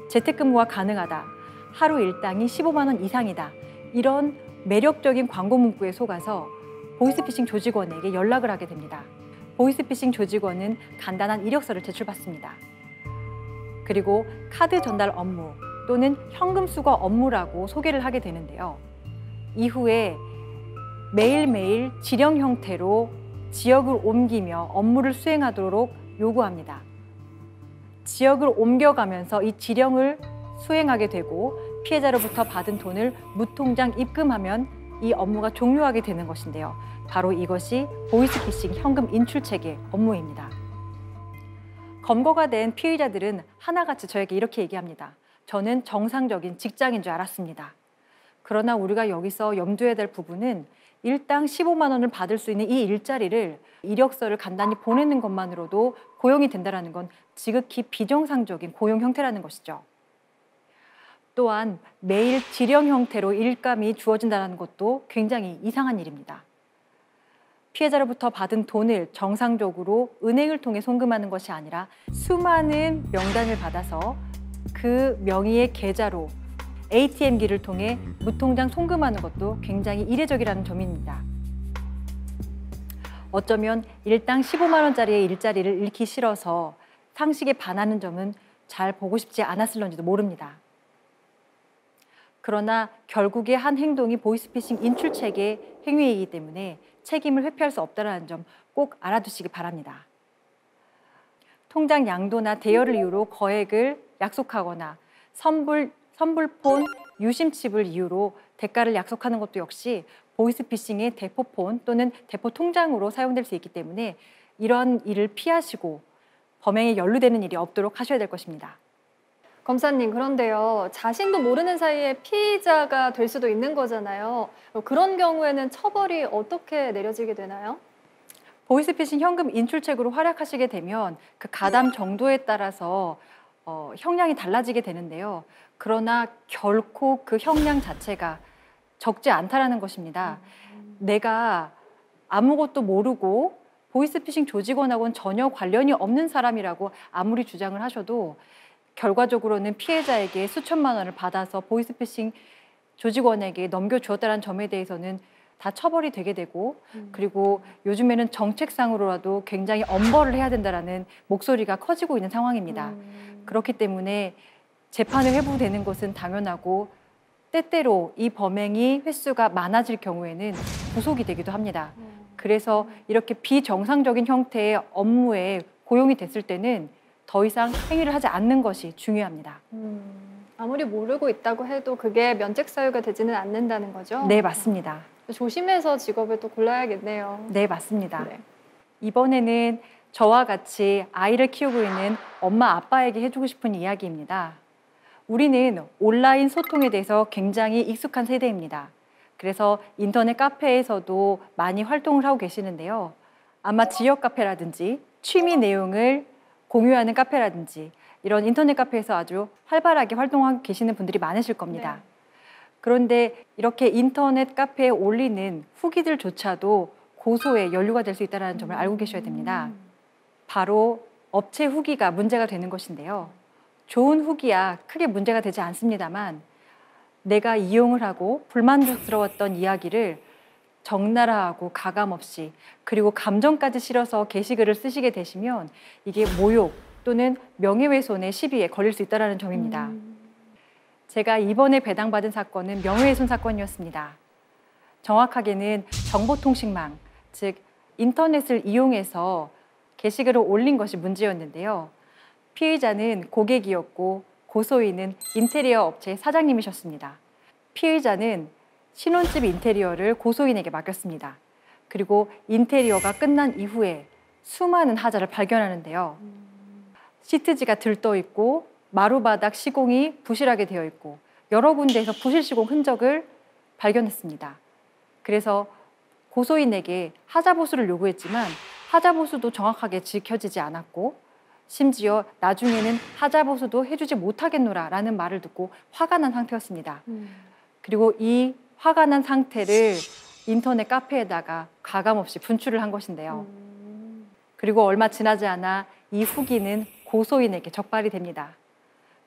재택근무가 가능하다, 하루 일당이 15만 원 이상이다, 이런 매력적인 광고 문구에 속아서 보이스피싱 조직원에게 연락을 하게 됩니다. 보이스피싱 조직원은 간단한 이력서를 제출받습니다. 그리고 카드 전달 업무 또는 현금 수거 업무라고 소개를 하게 되는데요. 이후에 매일매일 지령 형태로 지역을 옮기며 업무를 수행하도록 요구합니다. 지역을 옮겨가면서 이 지령을 수행하게 되고 피해자로부터 받은 돈을 무통장 입금하면 이 업무가 종료하게 되는 것인데요. 바로 이것이 보이스피싱 현금 인출책의 업무입니다. 검거가 된 피의자들은 하나같이 저에게 이렇게 얘기합니다. 저는 정상적인 직장인 줄 알았습니다. 그러나 우리가 여기서 염두해야 될 부분은 일당 15만 원을 받을 수 있는 이 일자리를 이력서를 간단히 보내는 것만으로도 고용이 된다는 건 지극히 비정상적인 고용 형태라는 것이죠. 또한 매일 지령 형태로 일감이 주어진다는 것도 굉장히 이상한 일입니다. 피해자로부터 받은 돈을 정상적으로 은행을 통해 송금하는 것이 아니라 수많은 명단을 받아서 그 명의의 계좌로 ATM기를 통해 무통장 송금하는 것도 굉장히 이례적이라는 점입니다. 어쩌면 일당 15만 원짜리의 일자리를 잃기 싫어서 상식에 반하는 점은 잘 보고 싶지 않았을런지도 모릅니다. 그러나 결국에 한 행동이 보이스피싱 인출책의 행위이기 때문에 책임을 회피할 수 없다는 점 꼭 알아두시기 바랍니다. 통장 양도나 대여를 이유로 거액을 약속하거나 선불폰, 유심칩을 이유로 대가를 약속하는 것도 역시 보이스피싱의 대포폰 또는 대포통장으로 사용될 수 있기 때문에 이런 일을 피하시고 범행에 연루되는 일이 없도록 하셔야 될 것입니다. 검사님, 그런데요. 자신도 모르는 사이에 피의자가 될 수도 있는 거잖아요. 그런 경우에는 처벌이 어떻게 내려지게 되나요? 보이스피싱 현금 인출책으로 활약하시게 되면 그 가담 정도에 따라서 형량이 달라지게 되는데요. 그러나 결코 그 형량 자체가 적지 않다라는 것입니다. 내가 아무것도 모르고 보이스피싱 조직원하고는 전혀 관련이 없는 사람이라고 아무리 주장을 하셔도 결과적으로는 피해자에게 수천만 원을 받아서 보이스피싱 조직원에게 넘겨주었다는 점에 대해서는 다 처벌이 되게 되고 그리고 요즘에는 정책상으로라도 굉장히 엄벌을 해야 된다는 목소리가 커지고 있는 상황입니다. 그렇기 때문에 재판이 회부되는 것은 당연하고 때때로 이 범행이 횟수가 많아질 경우에는 구속이 되기도 합니다. 그래서 이렇게 비정상적인 형태의 업무에 고용이 됐을 때는 더 이상 행위를 하지 않는 것이 중요합니다. 아무리 모르고 있다고 해도 그게 면책 사유가 되지는 않는다는 거죠? 네, 맞습니다. 조심해서 직업을 또 골라야겠네요. 네, 맞습니다. 네. 이번에는 저와 같이 아이를 키우고 있는 엄마, 아빠에게 해주고 싶은 이야기입니다. 우리는 온라인 소통에 대해서 굉장히 익숙한 세대입니다. 그래서 인터넷 카페에서도 많이 활동을 하고 계시는데요. 아마 지역 카페라든지 취미 내용을 공유하는 카페라든지 이런 인터넷 카페에서 아주 활발하게 활동하고 계시는 분들이 많으실 겁니다. 네. 그런데 이렇게 인터넷 카페에 올리는 후기들조차도 고소에 연루가 될 수 있다는 점을 알고 계셔야 됩니다. 바로 업체 후기가 문제가 되는 것인데요. 좋은 후기야 크게 문제가 되지 않습니다만 내가 이용을 하고 불만족스러웠던 이야기를 적나라하고 가감없이 그리고 감정까지 실어서 게시글을 쓰시게 되시면 이게 모욕 또는 명예훼손의 시비에 걸릴 수 있다는 점입니다. 제가 이번에 배당받은 사건은 명예훼손 사건이었습니다. 정확하게는 정보통신망, 즉 인터넷을 이용해서 게시글을 올린 것이 문제였는데요. 피의자는 고객이었고 고소인은 인테리어 업체 사장님이셨습니다. 피의자는 신혼집 인테리어를 고소인에게 맡겼습니다. 그리고 인테리어가 끝난 이후에 수많은 하자를 발견하는데요. 시트지가 들떠 있고 마루바닥 시공이 부실하게 되어 있고 여러 군데에서 부실 시공 흔적을 발견했습니다. 그래서 고소인에게 하자보수를 요구했지만 하자보수도 정확하게 지켜지지 않았고 심지어 나중에는 하자보수도 해주지 못하겠노라라는 말을 듣고 화가 난 상태였습니다. 그리고 이 화가 난 상태를 인터넷 카페에다가 가감없이 분출을 한 것인데요. 그리고 얼마 지나지 않아 이 후기는 고소인에게 적발이 됩니다.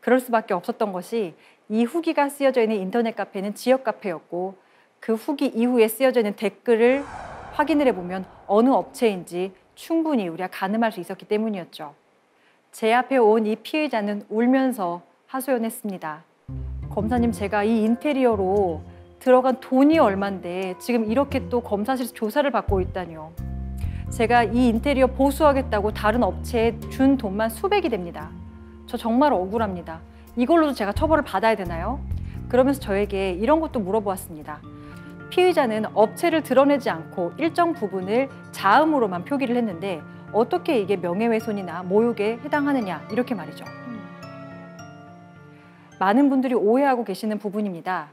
그럴 수밖에 없었던 것이 이 후기가 쓰여져 있는 인터넷 카페는 지역 카페였고 그 후기 이후에 쓰여져 있는 댓글을 확인을 해보면 어느 업체인지 충분히 우리가 가늠할 수 있었기 때문이었죠. 제 앞에 온 이 피의자는 울면서 하소연했습니다. 검사님, 제가 이 인테리어로 들어간 돈이 얼만데 지금 이렇게 또 검사실에서 조사를 받고 있다니요. 제가 이 인테리어 보수하겠다고 다른 업체에 준 돈만 수백이 됩니다. 저 정말 억울합니다. 이걸로도 제가 처벌을 받아야 되나요? 그러면서 저에게 이런 것도 물어보았습니다. 피의자는 업체를 드러내지 않고 일정 부분을 자음으로만 표기를 했는데 어떻게 이게 명예훼손이나 모욕에 해당하느냐 이렇게 말이죠. 많은 분들이 오해하고 계시는 부분입니다.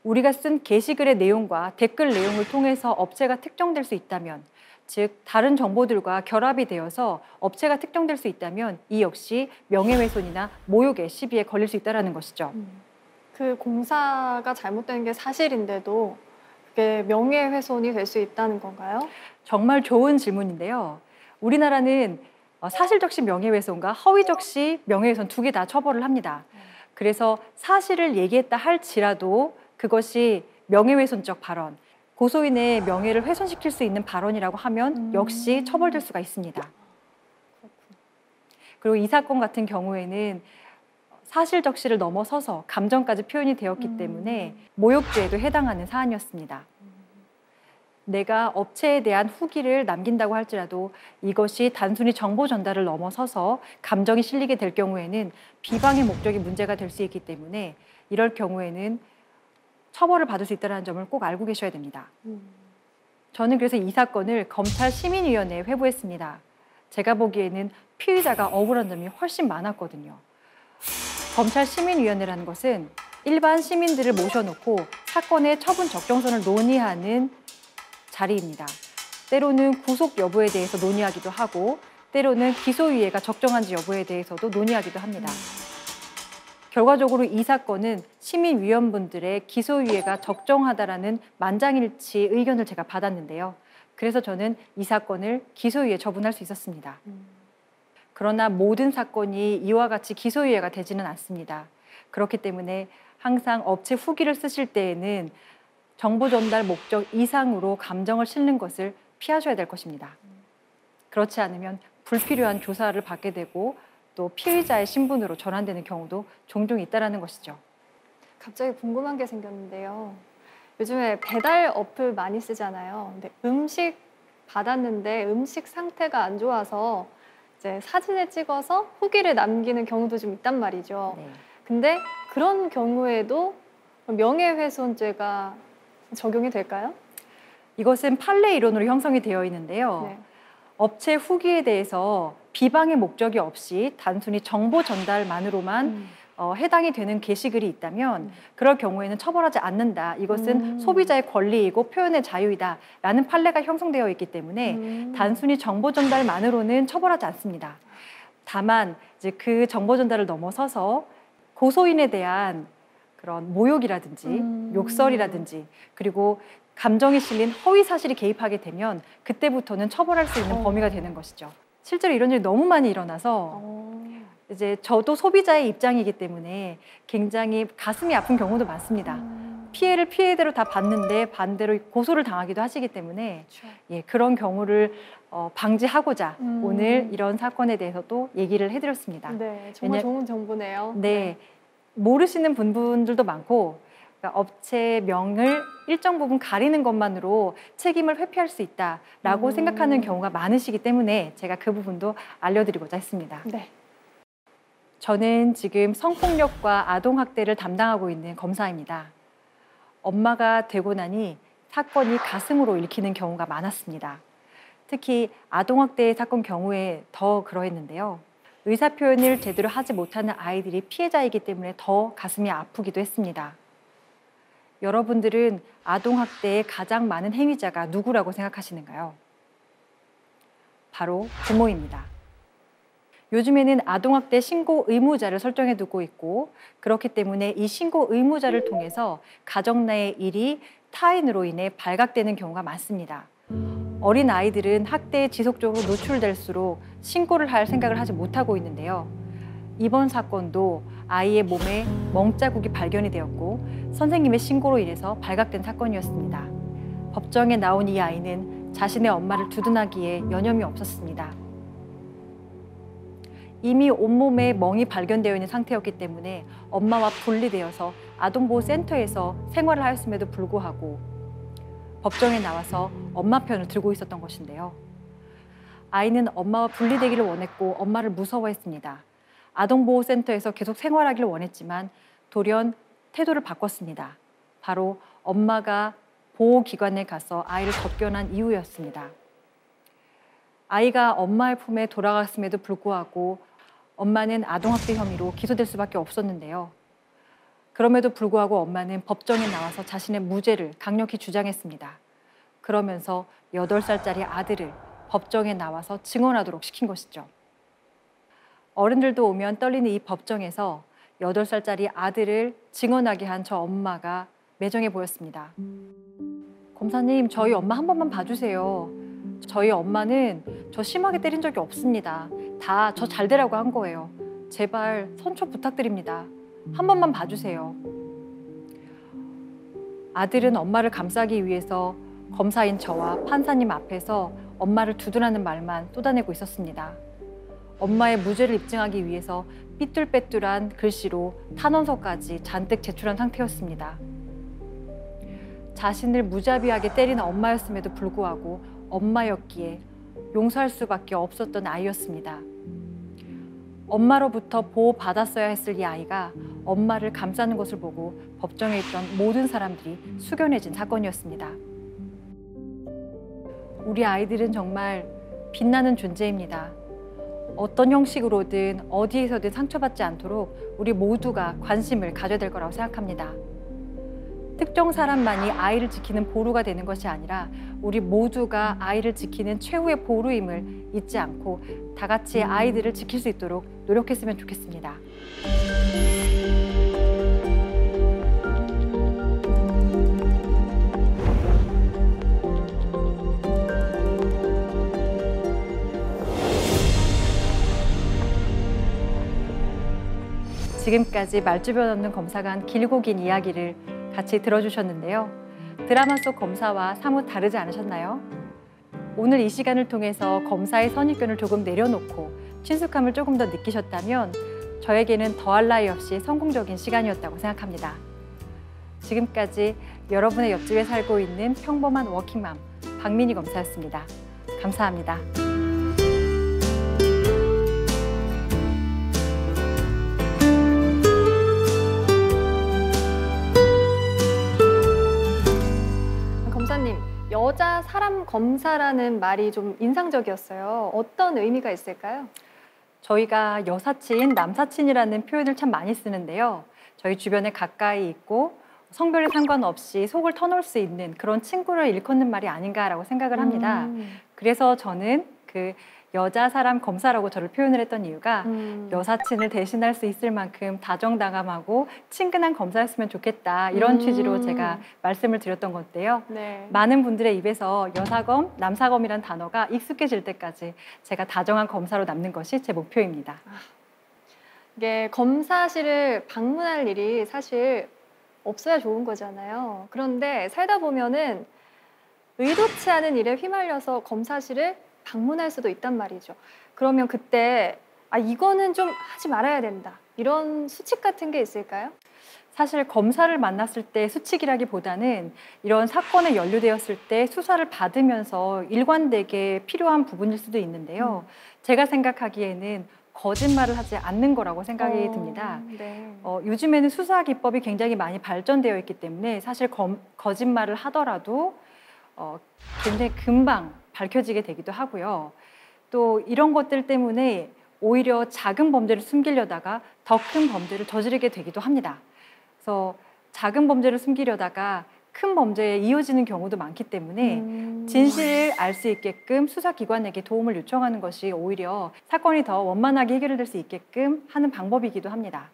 우리가 쓴 게시글의 내용과 댓글 내용을 통해서 업체가 특정될 수 있다면, 즉 다른 정보들과 결합이 되어서 업체가 특정될 수 있다면 이 역시 명예훼손이나 모욕의 시비에 걸릴 수 있다는 것이죠. 그 공사가 잘못된 게 사실인데도 그게 명예훼손이 될 수 있다는 건가요? 정말 좋은 질문인데요. 우리나라는 사실적시 명예훼손과 허위적시 명예훼손 두 개 다 처벌을 합니다. 그래서 사실을 얘기했다 할지라도 그것이 명예훼손적 발언, 고소인의 명예를 훼손시킬 수 있는 발언이라고 하면 역시 처벌될 수가 있습니다. 그리고 이 사건 같은 경우에는 사실적시를 넘어서서 감정까지 표현이 되었기 때문에 모욕죄에도 해당하는 사안이었습니다. 내가 업체에 대한 후기를 남긴다고 할지라도 이것이 단순히 정보 전달을 넘어서서 감정이 실리게 될 경우에는 비방의 목적이 문제가 될 수 있기 때문에 이럴 경우에는 처벌을 받을 수 있다는 점을 꼭 알고 계셔야 됩니다. 저는 그래서 이 사건을 검찰 시민위원회에 회부했습니다. 제가 보기에는 피의자가 억울한 점이 훨씬 많았거든요. 검찰 시민위원회라는 것은 일반 시민들을 모셔놓고 사건의 처분 적정선을 논의하는 자리입니다. 때로는 구속 여부에 대해서 논의하기도 하고 때로는 기소유예가 적정한지 여부에 대해서도 논의하기도 합니다. 결과적으로 이 사건은 시민위원분들의 기소유예가 적정하다라는 만장일치 의견을 제가 받았는데요. 그래서 저는 이 사건을 기소유예 처분할 수 있었습니다. 그러나 모든 사건이 이와 같이 기소유예가 되지는 않습니다. 그렇기 때문에 항상 업체 후기를 쓰실 때에는 정보 전달 목적 이상으로 감정을 실는 것을 피하셔야 될 것입니다. 그렇지 않으면 불필요한 조사를 받게 되고 또 피의자의 신분으로 전환되는 경우도 종종 있다는 것이죠. 갑자기 궁금한 게 생겼는데요. 요즘에 배달 어플 많이 쓰잖아요. 근데 음식 받았는데 음식 상태가 안 좋아서 이제 사진을 찍어서 후기를 남기는 경우도 좀 있단 말이죠. 네. 근데 그런 경우에도 명예훼손죄가 적용이 될까요? 이것은 판례 이론으로 형성이 되어 있는데요. 네. 업체 후기에 대해서 비방의 목적이 없이 단순히 정보 전달만으로만 해당이 되는 게시글이 있다면 그럴 경우에는 처벌하지 않는다. 이것은 소비자의 권리이고 표현의 자유이다라는 판례가 형성되어 있기 때문에 단순히 정보 전달만으로는 처벌하지 않습니다. 다만 이제 그 정보 전달을 넘어서서 고소인에 대한 그런 모욕이라든지 욕설이라든지 그리고 감정이 실린 허위 사실이 개입하게 되면 그때부터는 처벌할 수 있는 범위가 되는 것이죠. 실제로 이런 일이 너무 많이 일어나서 이제 저도 소비자의 입장이기 때문에 굉장히 가슴이 아픈 경우도 많습니다. 피해를 피해대로 다 받는데 반대로 고소를 당하기도 하시기 때문에 예, 그런 경우를 방지하고자 오늘 이런 사건에 대해서도 얘기를 해드렸습니다. 네, 정말 좋은 정보네요. 네, 모르시는 분들도 많고 그러니까 업체명을 일정 부분 가리는 것만으로 책임을 회피할 수 있다라고 생각하는 경우가 많으시기 때문에 제가 그 부분도 알려드리고자 했습니다. 네. 저는 지금 성폭력과 아동학대를 담당하고 있는 검사입니다. 엄마가 되고 나니 사건이 가슴으로 읽히는 경우가 많았습니다. 특히 아동학대 사건 경우에 더 그러했는데요. 의사표현을 제대로 하지 못하는 아이들이 피해자이기 때문에 더 가슴이 아프기도 했습니다. 여러분들은 아동학대의 가장 많은 행위자가 누구라고 생각하시는가요? 바로 부모입니다. 요즘에는 아동학대 신고 의무자를 설정해 두고 있고 그렇기 때문에 이 신고 의무자를 통해서 가정 내의 일이 타인으로 인해 발각되는 경우가 많습니다. 어린 아이들은 학대에 지속적으로 노출될수록 신고를 할 생각을 하지 못하고 있는데요. 이번 사건도 아이의 몸에 멍자국이 발견이 되었고 선생님의 신고로 인해서 발각된 사건이었습니다. 법정에 나온 이 아이는 자신의 엄마를 두둔하기에 여념이 없었습니다. 이미 온몸에 멍이 발견되어 있는 상태였기 때문에 엄마와 분리되어서 아동보호센터에서 생활을 하였음에도 불구하고 법정에 나와서 엄마 편을 들고 있었던 것인데요. 아이는 엄마와 분리되기를 원했고 엄마를 무서워했습니다. 아동보호센터에서 계속 생활하기를 원했지만 돌연 태도를 바꿨습니다. 바로 엄마가 보호기관에 가서 아이를 접견한 이후였습니다. 아이가 엄마의 품에 돌아갔음에도 불구하고 엄마는 아동학대 혐의로 기소될 수밖에 없었는데요. 그럼에도 불구하고 엄마는 법정에 나와서 자신의 무죄를 강력히 주장했습니다. 그러면서 8살짜리 아들을 법정에 나와서 증언하도록 시킨 것이죠. 어른들도 오면 떨리는 이 법정에서 8살짜리 아들을 증언하게 한 저 엄마가 매정해 보였습니다. 검사님, 저희 엄마 한 번만 봐주세요. 저희 엄마는 저 심하게 때린 적이 없습니다. 다 저 잘 되라고 한 거예요. 제발 선처 부탁드립니다. 한 번만 봐주세요. 아들은 엄마를 감싸기 위해서 검사인 저와 판사님 앞에서 엄마를 두둔하는 말만 쏟아내고 있었습니다. 엄마의 무죄를 입증하기 위해서 삐뚤빼뚤한 글씨로 탄원서까지 잔뜩 제출한 상태였습니다. 자신을 무자비하게 때리는 엄마였음에도 불구하고 엄마였기에 용서할 수밖에 없었던 아이였습니다. 엄마로부터 보호받았어야 했을 이 아이가 엄마를 감싸는 것을 보고 법정에 있던 모든 사람들이 숙연해진 사건이었습니다. 우리 아이들은 정말 빛나는 존재입니다. 어떤 형식으로든 어디에서든 상처받지 않도록 우리 모두가 관심을 가져야 될 거라고 생각합니다. 특정 사람만이 아이를 지키는 보루가 되는 것이 아니라 우리 모두가 아이를 지키는 최후의 보루임을 잊지 않고 다 같이 아이들을 지킬 수 있도록 노력했으면 좋겠습니다. 지금까지 말주변 없는 검사가 한 길고 긴 이야기를 같이 들어주셨는데요. 드라마 속 검사와 사뭇 다르지 않으셨나요? 오늘 이 시간을 통해서 검사의 선입견을 조금 내려놓고 친숙함을 조금 더 느끼셨다면 저에게는 더할 나위 없이 성공적인 시간이었다고 생각합니다. 지금까지 여러분의 옆집에 살고 있는 평범한 워킹맘 박민희 검사였습니다. 감사합니다. 검사님, 여자 사람 검사라는 말이 좀 인상적이었어요. 어떤 의미가 있을까요? 저희가 여사친, 남사친이라는 표현을 참 많이 쓰는데요. 저희 주변에 가까이 있고 성별에 상관없이 속을 터놓을 수 있는 그런 친구를 일컫는 말이 아닌가라고 생각을 합니다. 그래서 저는 그 여자 사람 검사라고 저를 표현을 했던 이유가 여사친을 대신할 수 있을 만큼 다정다감하고 친근한 검사였으면 좋겠다, 이런 취지로 제가 말씀을 드렸던 건데요. 네. 많은 분들의 입에서 여사검, 남사검이란 단어가 익숙해질 때까지 제가 다정한 검사로 남는 것이 제 목표입니다. 이게 검사실을 방문할 일이 사실 없어야 좋은 거잖아요. 그런데 살다 보면은 의도치 않은 일에 휘말려서 검사실을 방문할 수도 있단 말이죠. 그러면 그때 이거는 좀 하지 말아야 된다, 이런 수칙 같은 게 있을까요? 사실 검사를 만났을 때 수칙이라기보다는 이런 사건에 연루되었을 때 수사를 받으면서 일관되게 필요한 부분일 수도 있는데요. 제가 생각하기에는 거짓말을 하지 않는 거라고 생각이 듭니다. 네. 요즘에는 수사 기법이 굉장히 많이 발전되어 있기 때문에 사실 거짓말을 하더라도 굉장히 금방 밝혀지게 되기도 하고요. 또 이런 것들 때문에 오히려 작은 범죄를 숨기려다가 더 큰 범죄를 저지르게 되기도 합니다. 그래서 작은 범죄를 숨기려다가 큰 범죄에 이어지는 경우도 많기 때문에 진실을 알 수 있게끔 수사기관에게 도움을 요청하는 것이 오히려 사건이 더 원만하게 해결될 수 있게끔 하는 방법이기도 합니다.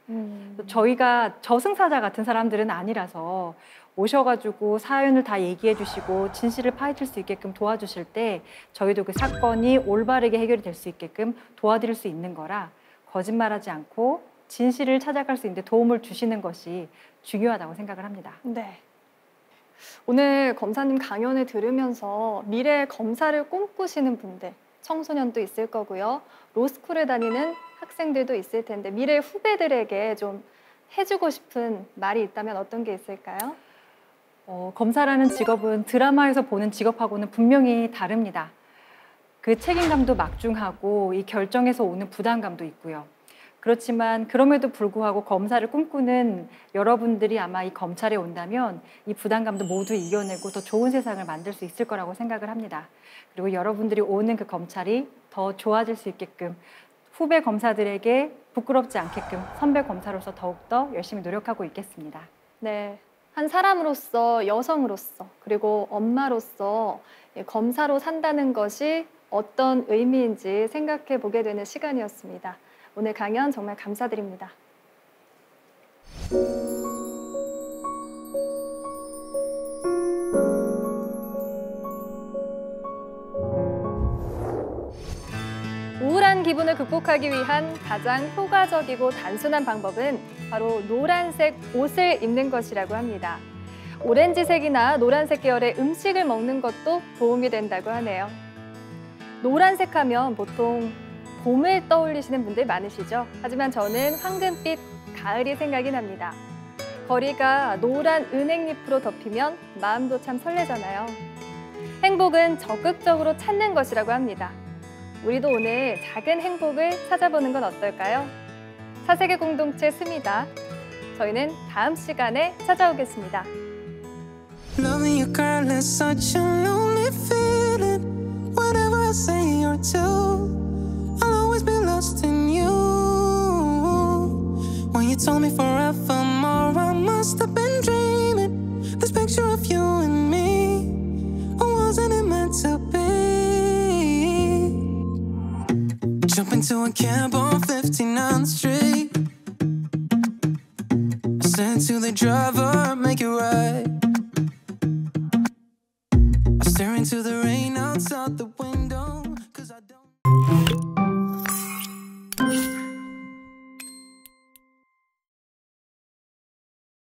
저희가 저승사자 같은 사람들은 아니라서 오셔가지고 사연을 다 얘기해 주시고 진실을 파헤칠 수 있게끔 도와주실 때 저희도 그 사건이 올바르게 해결이 될 수 있게끔 도와드릴 수 있는 거라, 거짓말하지 않고 진실을 찾아갈 수 있는 데 도움을 주시는 것이 중요하다고 생각을 합니다. 네. 오늘 검사님 강연을 들으면서 미래 검사를 꿈꾸시는 분들, 청소년도 있을 거고요. 로스쿨을 다니는 학생들도 있을 텐데 미래 후배들에게 좀 해주고 싶은 말이 있다면 어떤 게 있을까요? 검사라는 직업은 드라마에서 보는 직업하고는 분명히 다릅니다. 그 책임감도 막중하고 이 결정에서 오는 부담감도 있고요. 그렇지만 그럼에도 불구하고 검사를 꿈꾸는 여러분들이 아마 이 검찰에 온다면 이 부담감도 모두 이겨내고 더 좋은 세상을 만들 수 있을 거라고 생각을 합니다. 그리고 여러분들이 오는 그 검찰이 더 좋아질 수 있게끔 후배 검사들에게 부끄럽지 않게끔 선배 검사로서 더욱더 열심히 노력하고 있겠습니다. 네. 한 사람으로서, 여성으로서, 그리고 엄마로서 검사로 산다는 것이 어떤 의미인지 생각해 보게 되는 시간이었습니다. 오늘 강연 정말 감사드립니다. 우울한 기분을 극복하기 위한 가장 효과적이고 단순한 방법은 바로 노란색 옷을 입는 것이라고 합니다. 오렌지색이나 노란색 계열의 음식을 먹는 것도 도움이 된다고 하네요. 노란색 하면 보통 봄을 떠올리시는 분들 많으시죠? 하지만 저는 황금빛 가을이 생각이 납니다. 거리가 노란 은행잎으로 덮이면 마음도 참 설레잖아요. 행복은 적극적으로 찾는 것이라고 합니다. 우리도 오늘 작은 행복을 찾아보는 건 어떨까요? 사색의 공동체 스미다. 저희는 다음 시간에 찾아오겠습니다. Loving you, girl, is such a lonely feeling. Whatever I say or do, I'll always be lost in you. When you told me forevermore, I must have been dreaming. This picture of you and me, or wasn't it meant to be? Jump into a cab on 59th Street. I said to the driver, make it right. I stare into the rain outside the window.